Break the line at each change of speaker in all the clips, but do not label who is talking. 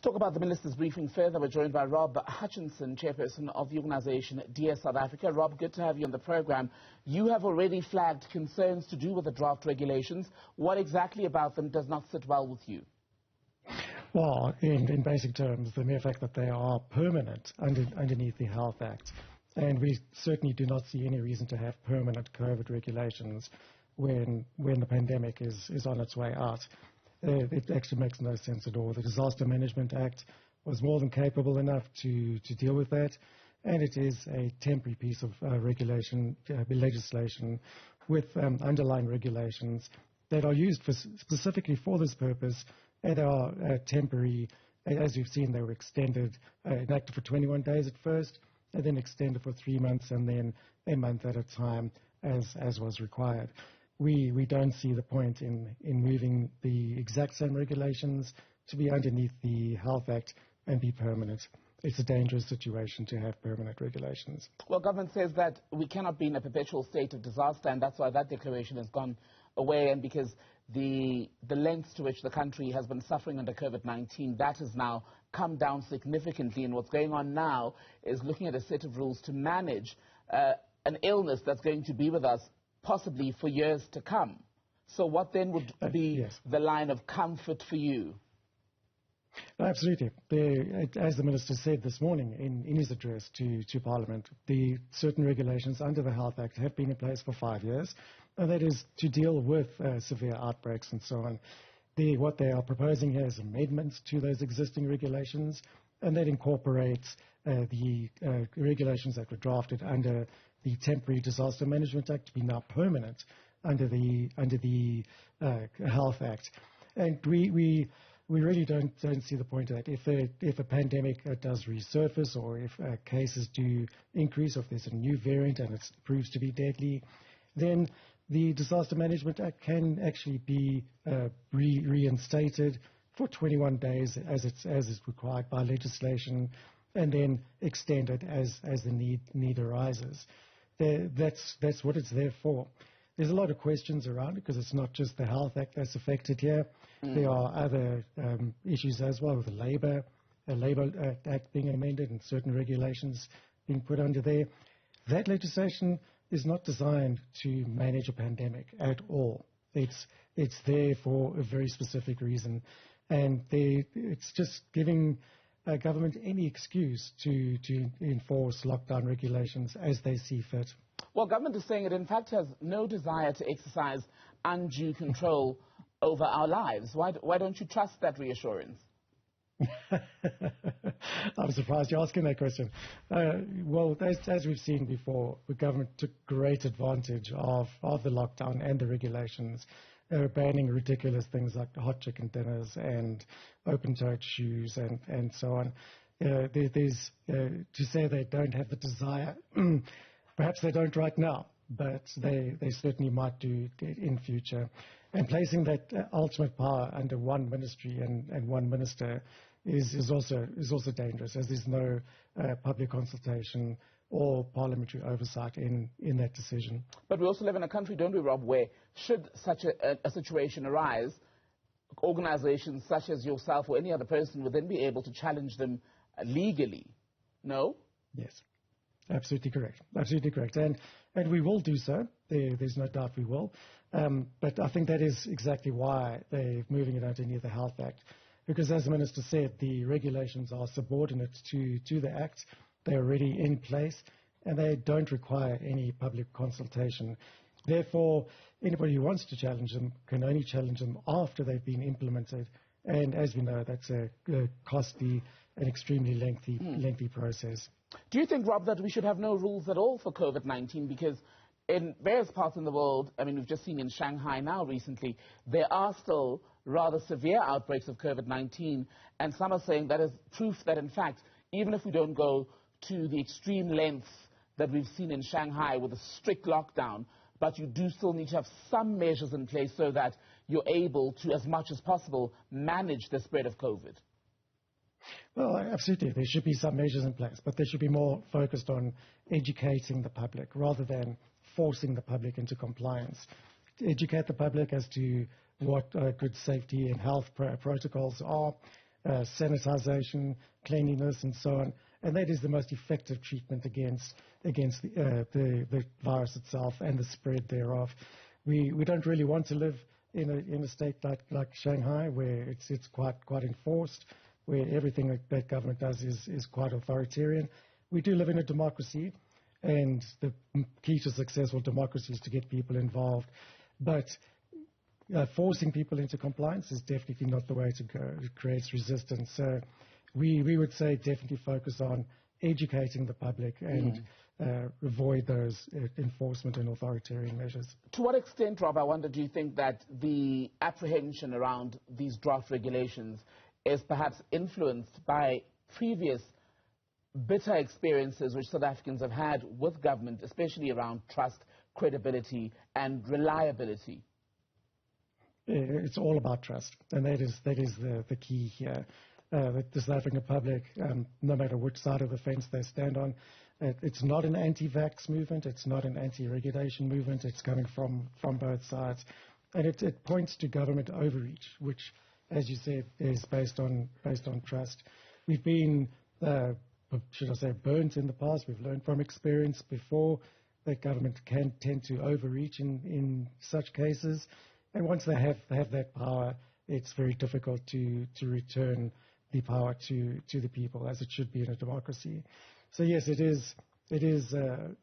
Talk about the Minister's briefing further. We're joined by Rob Hutchinson, chairperson of the organisation DSTV Afrika. Rob, good to have you on the programme. You have already flagged concerns to do with the draft regulations. What exactly about them does not sit well with you?
Well, in basic terms, the mere fact that they are permanent underneath the Health Act, and we certainly do not see any reason to have permanent COVID regulations when the pandemic is on its way out. It actually makes no sense at all. The Disaster Management Act was more than capable enough to deal with that, and it is a temporary piece of legislation with underlying regulations that are used specifically for this purpose, and are temporary. As you've seen, they were extended, enacted for 21 days at first, and then extended for 3 months, and then a month at a time as was required. We don't see the point in moving the exact same regulations to be underneath the Health Act and be permanent. It's a dangerous situation to have permanent regulations.
Well, government says that we cannot be in a perpetual state of disaster, and that's why that declaration has gone away, and because the lengths to which the country has been suffering under COVID-19, that has now come down significantly, and what's going on now is looking at a set of rules to manage an illness that's going to be with us possibly for years to come. So what then would be the line of comfort for you?
Absolutely. As the Minister said this morning in his address to Parliament, the certain regulations under the Health Act have been in place for 5 years, and that is to deal with severe outbreaks and so on. What they are proposing here is amendments to those existing regulations, and that incorporates the regulations that were drafted under the Temporary Disaster Management Act to be now permanent under the Health Act. And we really don't see the point of that. If a pandemic does resurface, or if cases do increase, or if there's a new variant and it proves to be deadly, then the Disaster Management Act can actually be reinstated for 21 days as is required by legislation, and then extended as the need arises. That's what it's there for. There's a lot of questions around it because it's not just the Health Act that's affected here. There are other issues as well, with the Labour Act being amended and certain regulations being put under there. That legislation is not designed to manage a pandemic at all. It's there for a very specific reason, and it's just giving government any excuse to enforce lockdown regulations as they see fit.
Well, government is saying it in fact has no desire to exercise undue control over our lives. Why don't you trust that reassurance?
I'm surprised you're asking that question. Well, as we've seen before, the government took great advantage of the lockdown and the regulations. They were banning ridiculous things like hot chicken dinners and open-toed shoes and so on. To say they don't have the desire, perhaps they don't right now, but they certainly might do in future. And placing that ultimate power under one ministry and one minister is also dangerous, as there's no public consultation or parliamentary oversight in that decision.
But we also live in a country, don't we, Rob, where should such a situation arise, organizations such as yourself or any other person would then be able to challenge them legally? No?
Yes, absolutely correct. Absolutely correct. And we will do so. There's no doubt we will. But I think that is exactly why they're moving it underneath the Health Act. Because as the Minister said, the regulations are subordinate to the Act. They're already in place, and they don't require any public consultation. Therefore, anybody who wants to challenge them can only challenge them after they've been implemented. And as we know, that's a costly and extremely lengthy process.
Do you think, Rob, that we should have no rules at all for COVID-19? Because in various parts in the world, I mean, we've just seen in Shanghai now recently, there are still rather severe outbreaks of COVID-19, and some are saying that is proof that, in fact, even if we don't go to the extreme lengths that we've seen in Shanghai with a strict lockdown, but you do still need to have some measures in place so that you're able to, as much as possible, manage the spread of COVID.
Well, absolutely. There should be some measures in place, but they should be more focused on educating the public rather than forcing the public into compliance. To educate the public as to what good safety and health protocols are, sanitization, cleanliness, and so on. And that is the most effective treatment against the virus itself and the spread thereof. We don't really want to live in a state like Shanghai, where it's quite enforced, where everything that government does is quite authoritarian. We do live in a democracy, and the key to successful democracy is to get people involved. But forcing people into compliance is definitely not the way to go. It creates resistance. So we would say definitely focus on educating the public and avoid those enforcement and authoritarian measures.
To what extent, Rob, I wonder, do you think that the apprehension around these draft regulations is perhaps influenced by previous bitter experiences which South Africans have had with government, especially around trust, credibility, and reliability?
It's all about trust, and that is the key here. The South African public, no matter which side of the fence they stand on, it's not an anti-vax movement, it's not an anti-regulation movement, it's coming from both sides. And it points to government overreach, which, as you said, is based on trust. We've been, should I say, burnt in the past. We've learned from experience before that government can tend to overreach in such cases. And once they have that power, it's very difficult to return the power to the people, as it should be in a democracy. So yes, it is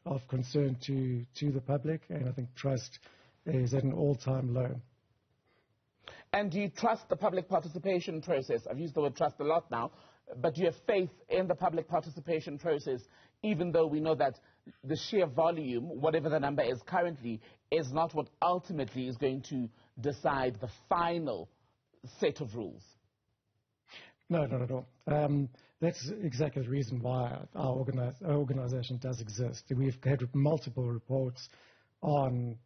of concern to the public, and I think trust is at an all-time low.
And do you trust the public participation process? I've used the word trust a lot now, but do you have faith in the public participation process, even though we know that the sheer volume, whatever the number is currently, is not what ultimately is going to decide the final set of rules?
No, not at all. That's exactly the reason why our organization does exist. We've had multiple reports on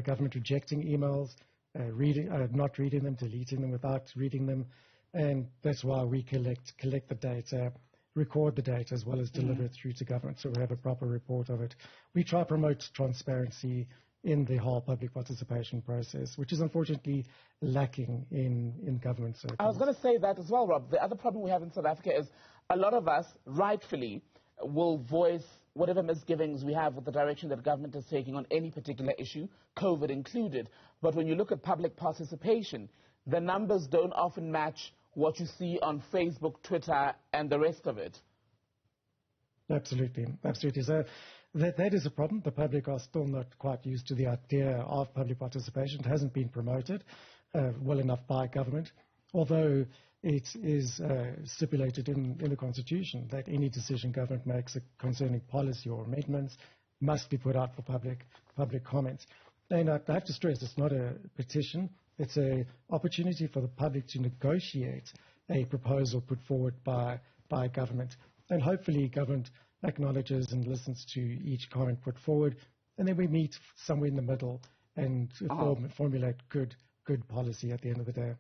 government rejecting emails, not reading them, deleting them without reading them, and that's why we collect the data, record the data, as well as deliver it through to government, so we have a proper report of it. We try to promote transparency in the whole public participation process, which is unfortunately lacking in government circles.
I was going to say that as well, Rob. The other problem we have in South Africa is a lot of us, rightfully, will voice whatever misgivings we have with the direction that government is taking on any particular issue, COVID included. But when you look at public participation, the numbers don't often match what you see on Facebook, Twitter, and the rest of it.
Absolutely. So that is a problem. The public are still not quite used to the idea of public participation. It hasn't been promoted well enough by government, although it is stipulated in the Constitution that any decision government makes concerning policy or amendments must be put out for public comments. And I have to stress, it's not a petition. It's an opportunity for the public to negotiate a proposal put forward by government. And hopefully government acknowledges and listens to each comment put forward, and then we meet somewhere in the middle and formulate good policy at the end of the day.